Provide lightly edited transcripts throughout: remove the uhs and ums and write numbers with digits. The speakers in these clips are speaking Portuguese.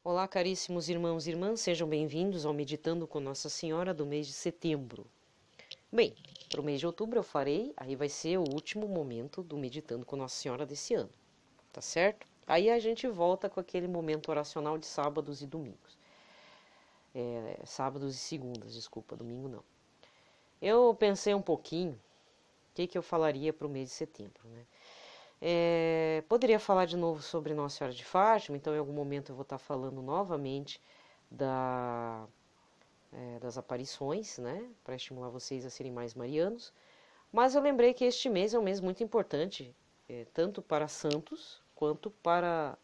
Olá, caríssimos irmãos e irmãs, sejam bem-vindos ao Meditando com Nossa Senhora do mês de setembro. Bem, para o mês de outubro eu farei, aí vai ser o último momento do Meditando com Nossa Senhora desse ano, tá certo? Aí a gente volta com aquele momento oracional de sábados e domingos. Sábados e segundas, desculpa, domingo não. Eu pensei um pouquinho o que eu falaria para o mês de setembro, né? Poderia falar de novo sobre Nossa Senhora de Fátima, então em algum momento eu vou estar falando novamente das aparições, né, para estimular vocês a serem mais marianos. Mas eu lembrei que este mês é um mês muito importante, tanto para santos quanto para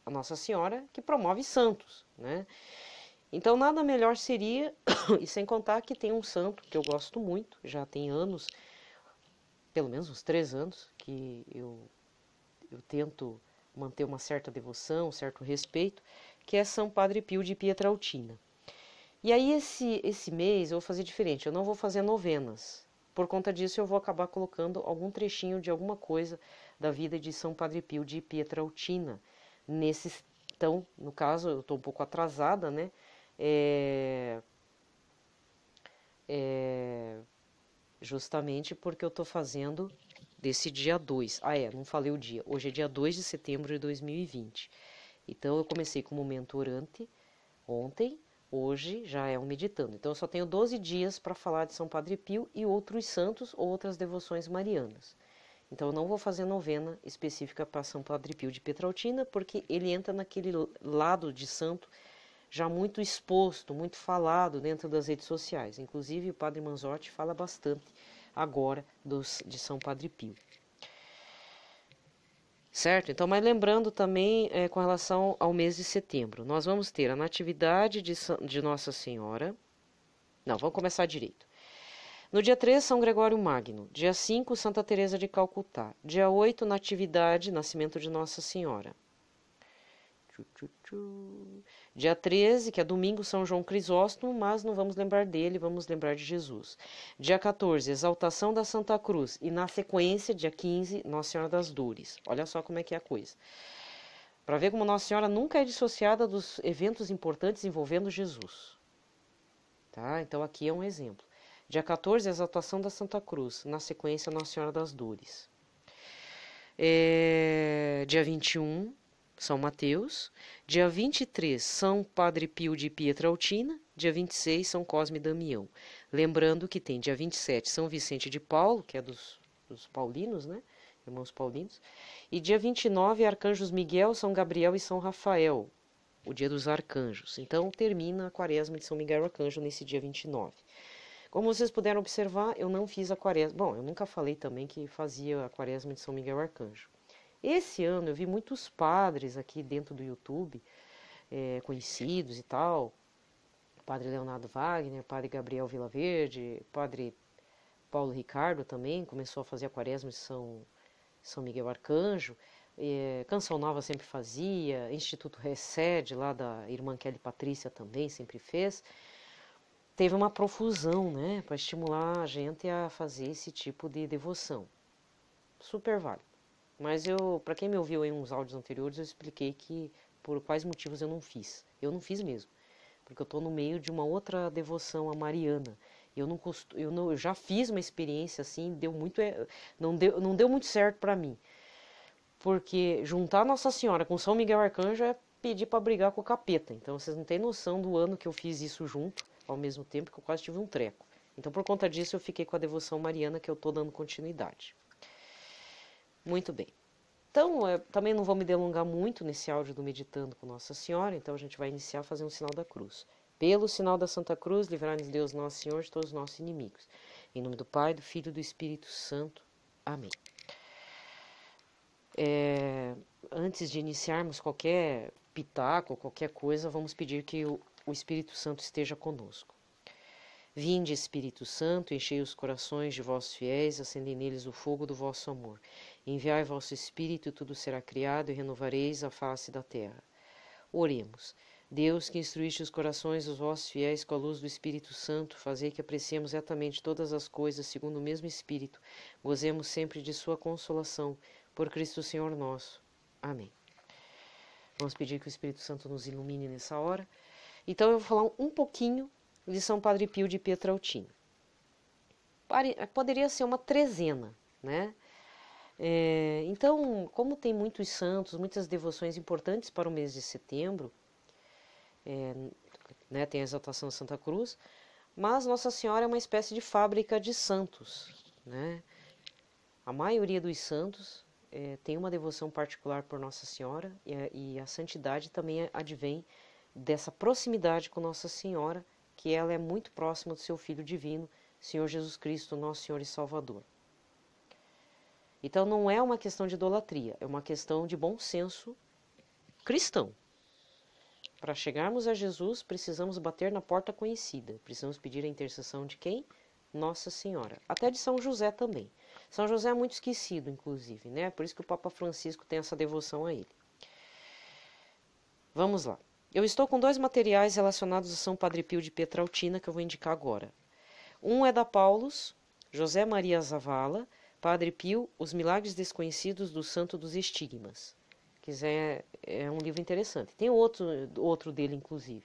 a Nossa Senhora, que promove santos, né? Então nada melhor seria, e sem contar que tem um santo que eu gosto muito, já tem anos, pelo menos uns 3 anos, que eu tento manter uma certa devoção, um certo respeito, que é São Padre Pio de Pietrautina. E aí esse mês eu vou fazer diferente, eu não vou fazer novenas. Por conta disso eu vou acabar colocando algum trechinho de alguma coisa da vida de São Padre Pio de Pietrautina. Então, no caso, eu estou um pouco atrasada, né? Justamente porque eu estou fazendo desse dia 2. Não falei o dia. Hoje é dia 2 de setembro de 2020. Então eu comecei com o momento orante ontem, hoje já é um meditando. Então eu só tenho 12 dias para falar de São Padre Pio e outros santos ou outras devoções marianas. Então eu não vou fazer novena específica para São Padre Pio de Pietrautina, porque ele entra naquele lado de santo já muito exposto, muito falado dentro das redes sociais. Inclusive o Padre Manzotti fala bastante agora de São Padre Pio. Certo? Então, mas lembrando também com relação ao mês de setembro, nós vamos ter a Natividade de Nossa Senhora. Não, vamos começar direito. No dia 3, São Gregório Magno. Dia 5, Santa Teresa de Calcutá. Dia 8, Natividade, Nascimento de Nossa Senhora. Dia 13, que é domingo, São João Crisóstomo, mas não vamos lembrar dele, vamos lembrar de Jesus. Dia 14, Exaltação da Santa Cruz. E na sequência, dia 15, Nossa Senhora das Dores. Olha só como é que é a coisa. Para ver como Nossa Senhora nunca é dissociada dos eventos importantes envolvendo Jesus. Tá? Então aqui é um exemplo. Dia 14, Exaltação da Santa Cruz. Na sequência, Nossa Senhora das Dores. Dia 21, São Mateus. Dia 23, São Padre Pio de Pietrautina. Dia 26, São Cosme e Damião. Lembrando que tem dia 27, São Vicente de Paulo, que é dos paulinos, né? Irmãos paulinos. E dia 29, Arcanjos Miguel, São Gabriel e São Rafael, o dia dos arcanjos. Então termina a quaresma de São Miguel Arcanjo nesse dia 29. Como vocês puderam observar, eu não fiz a quaresma. Bom, eu nunca falei também que fazia a quaresma de São Miguel Arcanjo. Esse ano eu vi muitos padres aqui dentro do YouTube, conhecidos e tal. Padre Leonardo Wagner, Padre Gabriel Vilaverde, Padre Paulo Ricardo também começou a fazer a quaresma de São Miguel Arcanjo. Canção Nova sempre fazia, Instituto Resede, lá da irmã Kelly Patrícia também sempre fez. Teve uma profusão, né, para estimular a gente a fazer esse tipo de devoção. Super válido. Mas para quem me ouviu em uns áudios anteriores, eu expliquei que por quais motivos eu não fiz. Eu não fiz mesmo, porque eu estou no meio de uma outra devoção a Mariana. Eu já fiz uma experiência assim, não deu muito certo para mim. Porque juntar Nossa Senhora com São Miguel Arcanjo é pedir para brigar com o capeta. Então vocês não têm noção do ano que eu fiz isso junto, ao mesmo tempo que eu quase tive um treco. Então por conta disso eu fiquei com a devoção mariana que eu estou dando continuidade. Muito bem. Então, também não vou me delongar muito nesse áudio do Meditando com Nossa Senhora, então a gente vai iniciar fazendo o sinal da cruz. Pelo sinal da Santa Cruz, livrai-nos Deus Nosso Senhor de todos os nossos inimigos. Em nome do Pai, do Filho e do Espírito Santo. Amém. Antes de iniciarmos qualquer pitaco, qualquer coisa, vamos pedir que o Espírito Santo esteja conosco. Vinde, Espírito Santo, enchei os corações de vossos fiéis, acendei neles o fogo do vosso amor. Enviai vosso Espírito, e tudo será criado, e renovareis a face da terra. Oremos. Deus, que instruíste os corações dos vossos fiéis com a luz do Espírito Santo, fazei que apreciemos retamente todas as coisas segundo o mesmo Espírito, gozemos sempre de sua consolação, por Cristo Senhor nosso. Amém. Vamos pedir que o Espírito Santo nos ilumine nessa hora. Então, eu vou falar um pouquinho de São Padre Pio de Pietrelcina. Poderia ser uma trezena, né? Então, como tem muitos santos, muitas devoções importantes para o mês de setembro, né, tem a exaltação de Santa Cruz, mas Nossa Senhora é uma espécie de fábrica de santos, né? A maioria dos santos tem uma devoção particular por Nossa Senhora e a santidade também advém dessa proximidade com Nossa Senhora, que ela é muito próxima do seu Filho Divino, Senhor Jesus Cristo, nosso Senhor e Salvador. Então não é uma questão de idolatria, é uma questão de bom senso cristão. Para chegarmos a Jesus, precisamos bater na porta conhecida. Precisamos pedir a intercessão de quem? Nossa Senhora. Até de São José também. São José é muito esquecido, inclusive, né? Por isso que o Papa Francisco tem essa devoção a ele. Vamos lá. Eu estou com 2 materiais relacionados a São Padre Pio de Pietrelcina que eu vou indicar agora. Um é da Paulus, José Maria Zavala, Padre Pio, Os Milagres Desconhecidos do Santo dos Estigmas. Quiser, é um livro interessante. Tem outro dele, inclusive,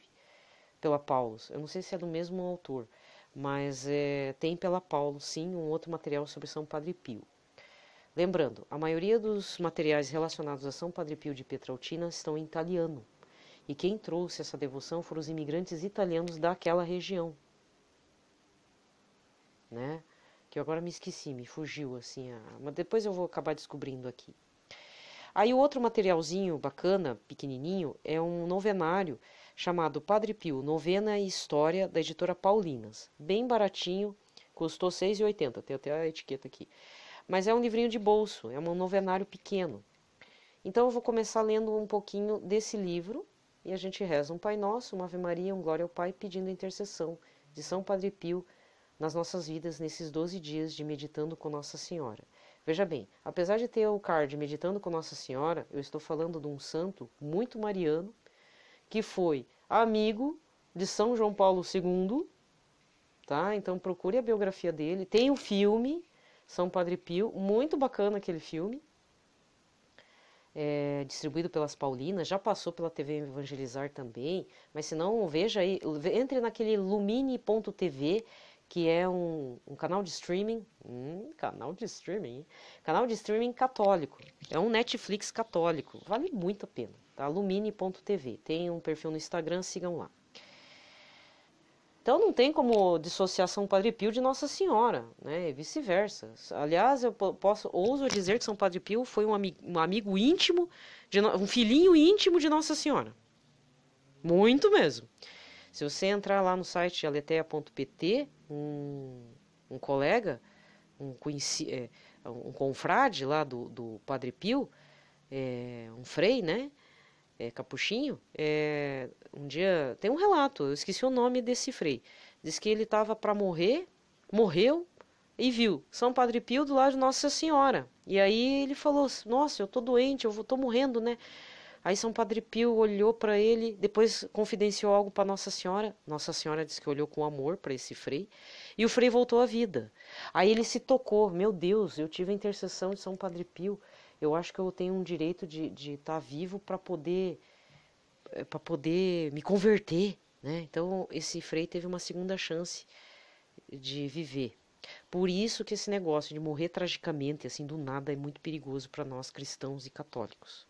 pela Paulus. Eu não sei se é do mesmo autor, mas tem pela Paulus, sim, um outro material sobre São Padre Pio. Lembrando, a maioria dos materiais relacionados a São Padre Pio de Pietrelcina estão em italiano. E quem trouxe essa devoção foram os imigrantes italianos daquela região, né? Que eu agora me esqueci, me fugiu assim, mas depois eu vou acabar descobrindo aqui. Aí o outro materialzinho bacana, pequenininho, é um novenário chamado Padre Pio, Novena e História, da editora Paulinas. Bem baratinho, custou R$ 6,80, tem até a etiqueta aqui. Mas é um livrinho de bolso, é um novenário pequeno. Então eu vou começar lendo um pouquinho desse livro, e a gente reza um Pai Nosso, uma Ave Maria, um Glória ao Pai, pedindo a intercessão de São Padre Pio nas nossas vidas nesses 12 dias de Meditando com Nossa Senhora. Veja bem, apesar de ter o card Meditando com Nossa Senhora, eu estou falando de um santo muito mariano, que foi amigo de São João Paulo II, tá? Então procure a biografia dele. Tem o filme, São Padre Pio, muito bacana aquele filme, distribuído pelas Paulinas, já passou pela TV Evangelizar também, mas se não, veja aí, entre naquele lumine.tv, que é um canal de streaming, canal de streaming católico, é um Netflix católico, vale muito a pena, tá? Lumine.tv, tem um perfil no Instagram, sigam lá. Então não tem como dissociar São Padre Pio de Nossa Senhora, né? E vice-versa. Aliás, eu ouso dizer que São Padre Pio foi um amigo íntimo, um filhinho íntimo de Nossa Senhora. Muito mesmo. Se você entrar lá no site aleteia.pt, um colega, um confrade lá do Padre Pio, um frei, né? Capuchinho, um dia tem um relato, eu esqueci o nome desse frei. Diz que ele estava para morrer, morreu e viu São Padre Pio do lado de Nossa Senhora. E aí ele falou: Nossa, eu tô doente, eu tô morrendo, né? Aí São Padre Pio olhou para ele, depois confidenciou algo para Nossa Senhora. Nossa Senhora disse que olhou com amor para esse frei e o frei voltou à vida. Aí ele se tocou: Meu Deus, eu tive a intercessão de São Padre Pio. Eu acho que eu tenho um direito de estar vivo para poder me converter, né? Então esse frei teve uma segunda chance de viver. Por isso que esse negócio de morrer tragicamente, assim do nada, é muito perigoso para nós cristãos e católicos.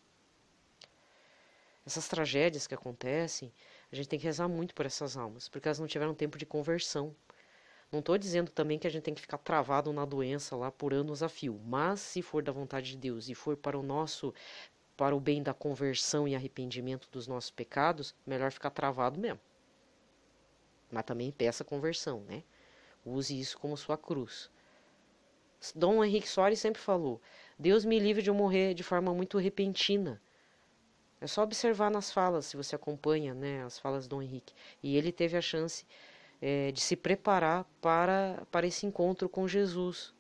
Essas tragédias que acontecem, a gente tem que rezar muito por essas almas, porque elas não tiveram tempo de conversão. Não estou dizendo também que a gente tem que ficar travado na doença lá por anos a fio, mas se for da vontade de Deus e for para o bem da conversão e arrependimento dos nossos pecados, melhor ficar travado mesmo. Mas também peça conversão, né? Use isso como sua cruz. Dom Henrique Soares sempre falou: Deus me livre de eu morrer de forma muito repentina. É só observar nas falas, se você acompanha, né, as falas do Dom Henrique. E ele teve a chance de se preparar para esse encontro com Jesus.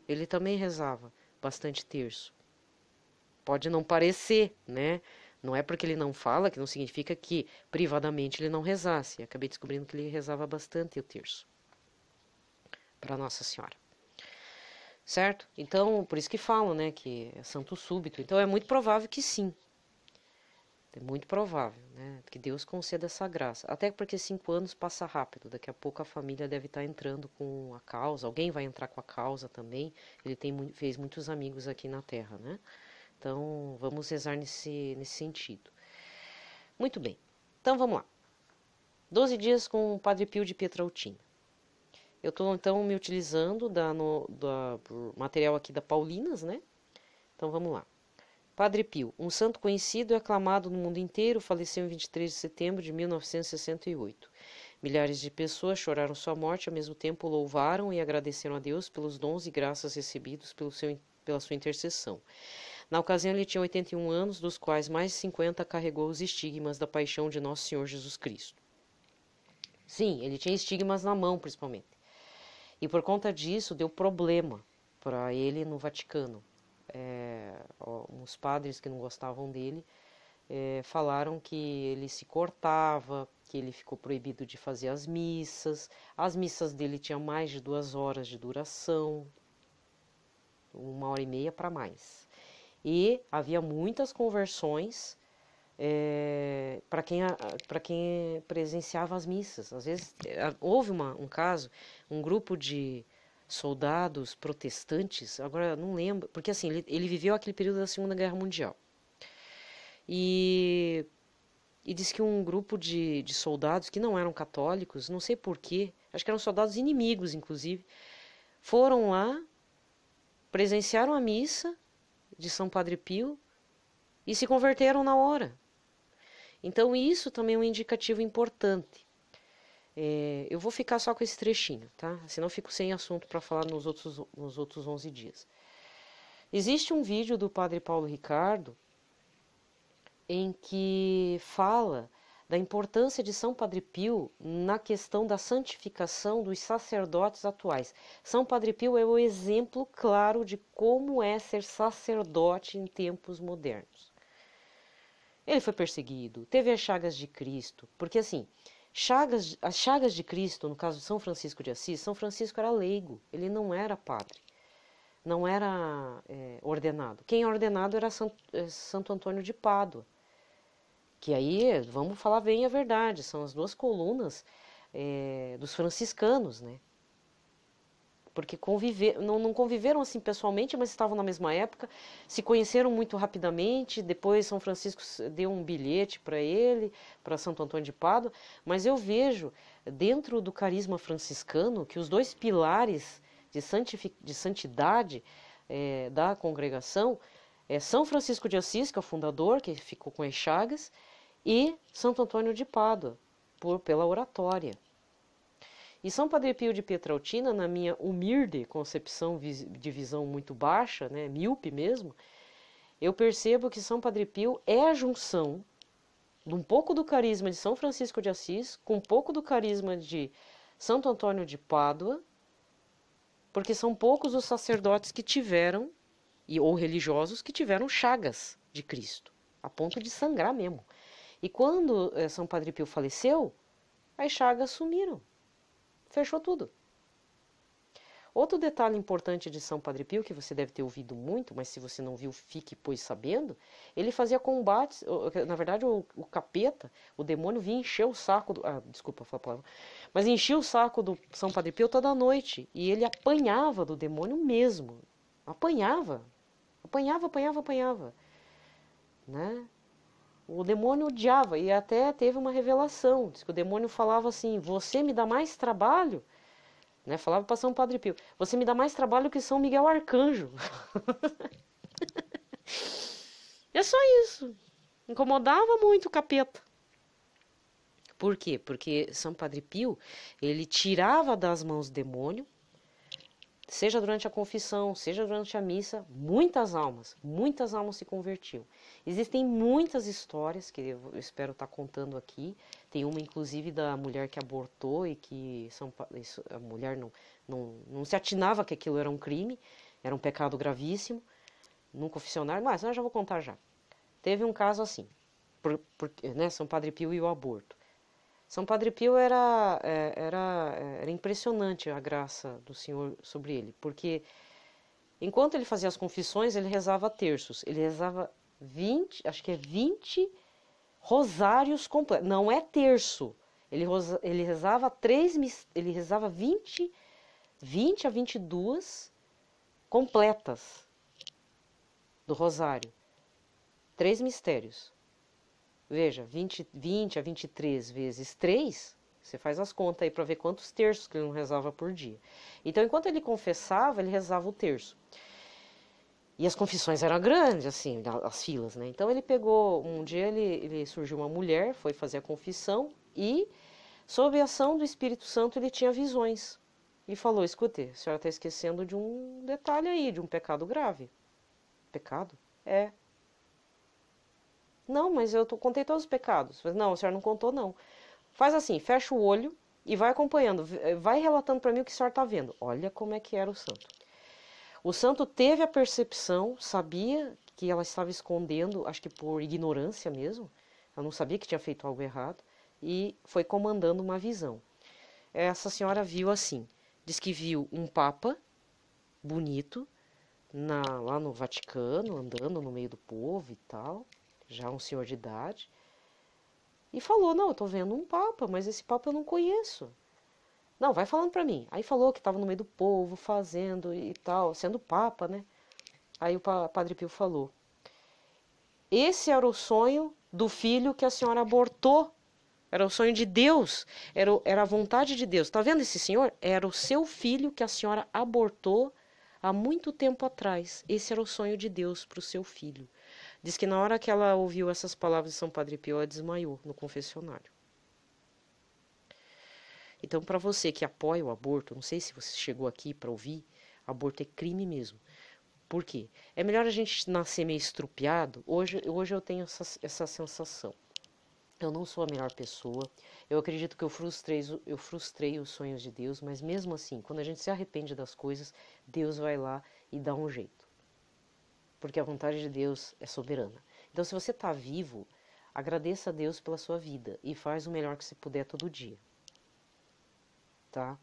Ele também rezava bastante terço. Pode não parecer, né? Não é porque ele não fala que não significa que privadamente ele não rezasse. Acabei descobrindo que ele rezava bastante o terço para Nossa Senhora. Certo? Então, por isso que falam, né, que é santo súbito. Então é muito provável que sim. É muito provável, né, que Deus conceda essa graça. Até porque 5 anos passa rápido. Daqui a pouco a família deve estar entrando com a causa. Alguém vai entrar com a causa também. Ele fez muitos amigos aqui na Terra, né? Então, vamos rezar nesse sentido. Muito bem. Então, vamos lá. 12 dias com o Padre Pio de Pietrautina. Eu estou, então, me utilizando do material aqui da Paulinas, né? Então, vamos lá. Padre Pio, um santo conhecido e aclamado no mundo inteiro, faleceu em 23 de setembro de 1968. Milhares de pessoas choraram sua morte, ao mesmo tempo louvaram e agradeceram a Deus pelos dons e graças recebidos pela sua intercessão. Na ocasião, ele tinha 81 anos, dos quais mais de 50 carregou os estigmas da paixão de Nosso Senhor Jesus Cristo. Sim, ele tinha estigmas na mão, principalmente. E por conta disso, deu problema para ele no Vaticano. Uns padres que não gostavam dele falaram que ele se cortava, que ele ficou proibido de fazer as missas. As missas dele tinham mais de 2 horas de duração, 1h30 para mais. E havia muitas conversões para quem presenciava as missas. Às vezes houve um caso, um grupo de soldados protestantes, agora não lembro, porque assim, ele viveu aquele período da Segunda Guerra Mundial. E diz que um grupo de soldados que não eram católicos, não sei porquê, acho que eram soldados inimigos, inclusive, foram lá, presenciaram a missa de São Padre Pio e se converteram na hora. Então isso também é um indicativo importante. Eu vou ficar só com esse trechinho, tá? Senão eu fico sem assunto para falar nos outros 11 dias. Existe um vídeo do Padre Paulo Ricardo em que fala da importância de São Padre Pio na questão da santificação dos sacerdotes atuais. São Padre Pio é o exemplo claro de como é ser sacerdote em tempos modernos. Ele foi perseguido, teve as chagas de Cristo, porque assim, as chagas de Cristo, no caso de São Francisco de Assis, São Francisco era leigo, ele não era padre, não era ordenado. Quem é ordenado era Santo Antônio de Pádua, que aí, vamos falar bem a verdade, são as 2 colunas dos franciscanos, né? Porque não conviveram assim pessoalmente, mas estavam na mesma época, se conheceram muito rapidamente, depois São Francisco deu um bilhete para ele, para Santo Antônio de Pádua, mas eu vejo dentro do carisma franciscano que os 2 pilares de santidade da congregação é São Francisco de Assis, que é o fundador, que ficou com as chagas, e Santo Antônio de Pádua, pela oratória. E São Padre Pio de Pietrautina, na minha humilde concepção de visão muito baixa, né, míope mesmo, eu percebo que São Padre Pio é a junção de um pouco do carisma de São Francisco de Assis com um pouco do carisma de Santo Antônio de Pádua, porque são poucos os sacerdotes que tiveram, ou religiosos, que tiveram chagas de Cristo, a ponto de sangrar mesmo. E quando São Padre Pio faleceu, as chagas sumiram. Fechou tudo. Outro detalhe importante de São Padre Pio, que você deve ter ouvido muito, mas se você não viu, fique, pois, sabendo, ele fazia combates, na verdade, o capeta, o demônio vinha encher o saco, desculpa falar a palavra, mas enchia o saco do São Padre Pio toda noite, e ele apanhava do demônio mesmo. Apanhava, né? O demônio odiava, e até teve uma revelação, diz que o demônio falava assim, você me dá mais trabalho, né? Falava para São Padre Pio, você me dá mais trabalho que São Miguel Arcanjo. É só isso, incomodava muito o capeta. Por quê? Porque São Padre Pio, ele tirava das mãos do demônio, seja durante a confissão, seja durante a missa, muitas almas se convertiam. Existem muitas histórias que eu espero estar contando aqui. Tem uma, inclusive, da mulher que abortou e que a mulher não se atinava que aquilo era um crime, era um pecado gravíssimo, num confessionário, mas eu já vou contar já. Teve um caso assim, né, São Padre Pio e o aborto. São Padre Pio era impressionante a graça do Senhor sobre ele, porque enquanto ele fazia as confissões, ele rezava terços, ele rezava 20 rosários completos, não é terço. Ele rezava ele rezava 20 a 22 completas do rosário. 3 mistérios. Veja, 20 a 23 vezes 3, você faz as contas aí para ver quantos terços que ele não rezava por dia. Então, enquanto ele confessava, ele rezava o terço. E as confissões eram grandes, assim, as filas, né? Então ele pegou, um dia ele surgiu uma mulher, foi fazer a confissão e, sob a ação do Espírito Santo, ele tinha visões. E falou, escute, a senhora está esquecendo de um detalhe aí, de um pecado grave. Pecado? É. Não, mas eu contei todos os pecados. Não, a senhora não contou, não. Faz assim, fecha o olho e vai acompanhando, vai relatando para mim o que a senhora está vendo. Olha como é que era o santo. O santo teve a percepção, sabia que ela estava escondendo, acho que por ignorância mesmo, ela não sabia que tinha feito algo errado, e foi comandando uma visão. Essa senhora viu assim, diz que viu um papa bonito, lá no Vaticano, andando no meio do povo e tal, já um senhor de idade, e falou, não, eu tô vendo um papa, mas esse papa eu não conheço. Não, vai falando pra mim. Aí falou que estava no meio do povo, fazendo e tal, sendo papa, né? Aí o Padre Pio falou, esse era o sonho do filho que a senhora abortou. Era o sonho de Deus, era a vontade de Deus. Tá vendo esse senhor? Era o seu filho que a senhora abortou há muito tempo atrás. Esse era o sonho de Deus para o seu filho. Diz que na hora que ela ouviu essas palavras de São Padre Pio, ela desmaiou no confessionário. Então, para você que apoia o aborto, não sei se você chegou aqui para ouvir, aborto é crime mesmo. Por quê? É melhor a gente nascer meio estrupiado. Hoje eu tenho essa sensação. Eu não sou a melhor pessoa. Eu acredito que eu frustrei os sonhos de Deus, mas mesmo assim, quando a gente se arrepende das coisas, Deus vai lá e dá um jeito. Porque a vontade de Deus é soberana. Então, se você está vivo, agradeça a Deus pela sua vida e faz o melhor que você puder todo dia. Tá?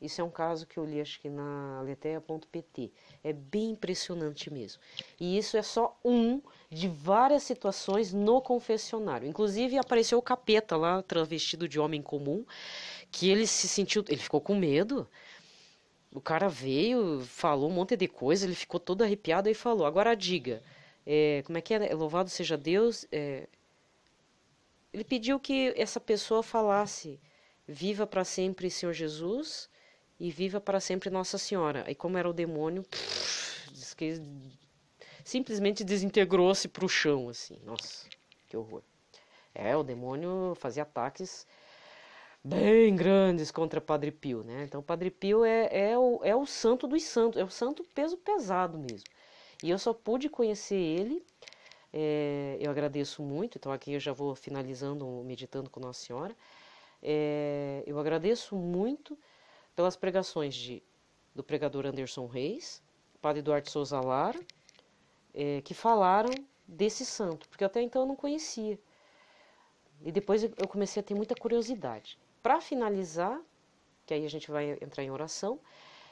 Isso é um caso que eu li, acho que na aleteia.pt. É bem impressionante mesmo. E isso é só um de várias situações no confessionário. Inclusive apareceu o capeta lá, travestido de homem comum, que ele se sentiu, ele ficou com medo. O cara veio, falou um monte de coisa, ele ficou todo arrepiado e falou, agora diga, como é que é? Louvado seja Deus. Ele pediu que essa pessoa falasse, viva para sempre Senhor Jesus e viva para sempre Nossa Senhora. Aí como era o demônio, diz que simplesmente desintegrou-se para o chão, assim. Nossa, que horror. O demônio fazia ataques bem grandes contra Padre Pio, né? Então Padre Pio é o santo dos santos, é o santo peso pesado mesmo. E eu só pude conhecer ele, eu agradeço muito, então aqui eu já vou finalizando, meditando com Nossa Senhora. Eu agradeço muito pelas pregações do pregador Anderson Reis, Padre Duarte Souza Lara, que falaram desse santo, porque até então eu não conhecia. E depois eu comecei a ter muita curiosidade. Para finalizar, que aí a gente vai entrar em oração,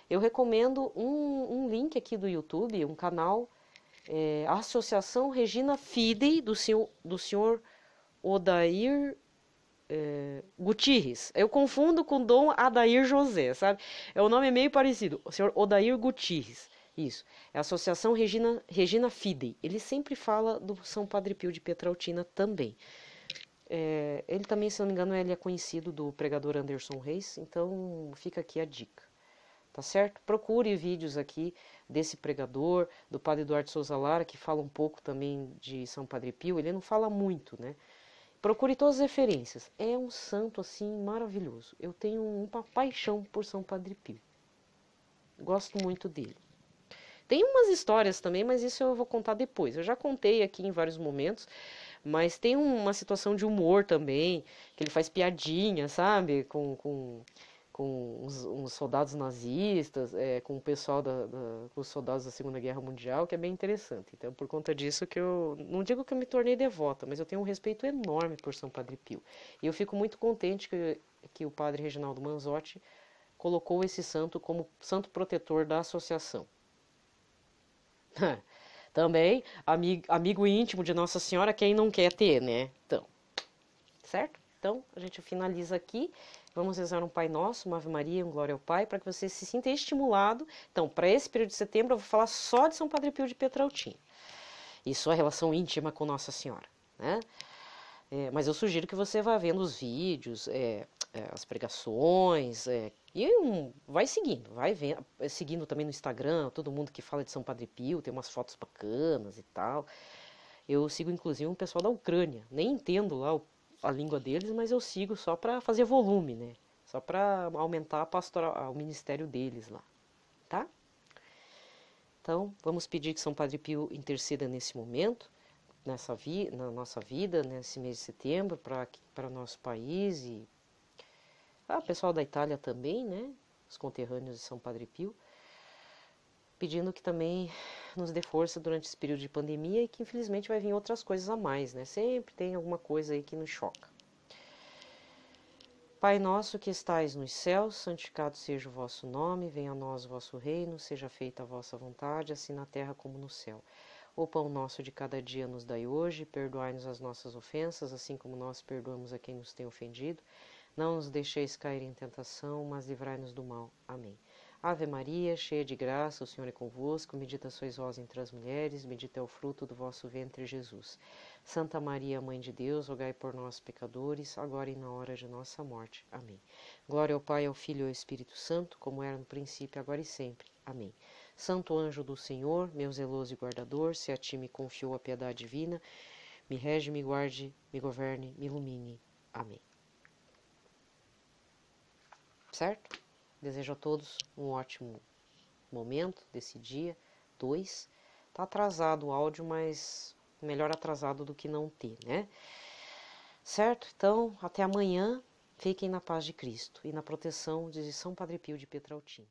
eu recomendo um link aqui do YouTube, um canal, Associação Regina Fidei, do senhor Odair Gutierrez. Eu confundo com Dom Adair José, sabe? O nome é meio parecido, o senhor Odair Gutierrez. Isso, é a Associação Regina Fidei. Ele sempre fala do São Padre Pio de Pietrautina também. Ele também, se não me engano, ele é conhecido do pregador Anderson Reis, então fica aqui a dica, tá certo? Procure vídeos aqui desse pregador, do Padre Duarte Souza Lara, que fala um pouco também de São Padre Pio, ele não fala muito, né? Procure todas as referências, é um santo assim maravilhoso, eu tenho uma paixão por São Padre Pio, gosto muito dele. Tem umas histórias também, mas isso eu vou contar depois, eu já contei aqui em vários momentos, mas tem uma situação de humor também, que ele faz piadinha, sabe? Com uns soldados nazistas, com o pessoal com os soldados da Segunda Guerra Mundial, que é bem interessante. Então, por conta disso que eu não digo que eu me tornei devota, mas eu tenho um respeito enorme por São Padre Pio. E eu fico muito contente que o padre Reginaldo Manzotti colocou esse santo como santo protetor da associação. Também, amigo íntimo de Nossa Senhora, quem não quer ter, né? Então, certo? Então, a gente finaliza aqui. Vamos rezar um Pai Nosso, uma Ave Maria, um Glória ao Pai, para que você se sinta estimulado. Então, para esse período de setembro, eu vou falar só de São Padre Pio de Pietrelcina e sua relação íntima com Nossa Senhora, né? Mas eu sugiro que você vá vendo os vídeos, as pregações, vai seguindo, vai vendo, seguindo também no Instagram, todo mundo que fala de São Padre Pio, tem umas fotos bacanas e tal. Eu sigo inclusive um pessoal da Ucrânia, nem entendo lá a língua deles, mas eu sigo só para fazer volume, né? Só para aumentar o ministério deles lá, tá? Então, vamos pedir que São Padre Pio interceda nesse momento, na nossa vida, nesse mês de setembro, para o nosso país e o pessoal da Itália também, né? Os conterrâneos de São Padre Pio, pedindo que também nos dê força durante esse período de pandemia e que infelizmente vai vir outras coisas a mais, né? Sempre tem alguma coisa aí que nos choca. Pai nosso que estais nos céus, santificado seja o vosso nome, venha a nós o vosso reino, seja feita a vossa vontade, assim na terra como no céu. O pão nosso de cada dia nos dai hoje, perdoai-nos as nossas ofensas, assim como nós perdoamos a quem nos tem ofendido. Não nos deixeis cair em tentação, mas livrai-nos do mal. Amém. Ave Maria, cheia de graça, o Senhor é convosco, bendita sois vós entre as mulheres, bendito é o fruto do vosso ventre, Jesus. Santa Maria, Mãe de Deus, rogai por nós, pecadores, agora e na hora de nossa morte. Amém. Glória ao Pai, ao Filho e ao Espírito Santo, como era no princípio, agora e sempre. Amém. Santo anjo do Senhor, meu zeloso e guardador, se a ti me confiou a piedade divina, me rege, me guarde, me governe, me ilumine. Amém. Certo? Desejo a todos um ótimo momento desse dia 2. Tá atrasado o áudio, mas melhor atrasado do que não ter, né? Certo? Então, até amanhã. Fiquem na paz de Cristo e na proteção de São Padre Pio de Pietrelcina.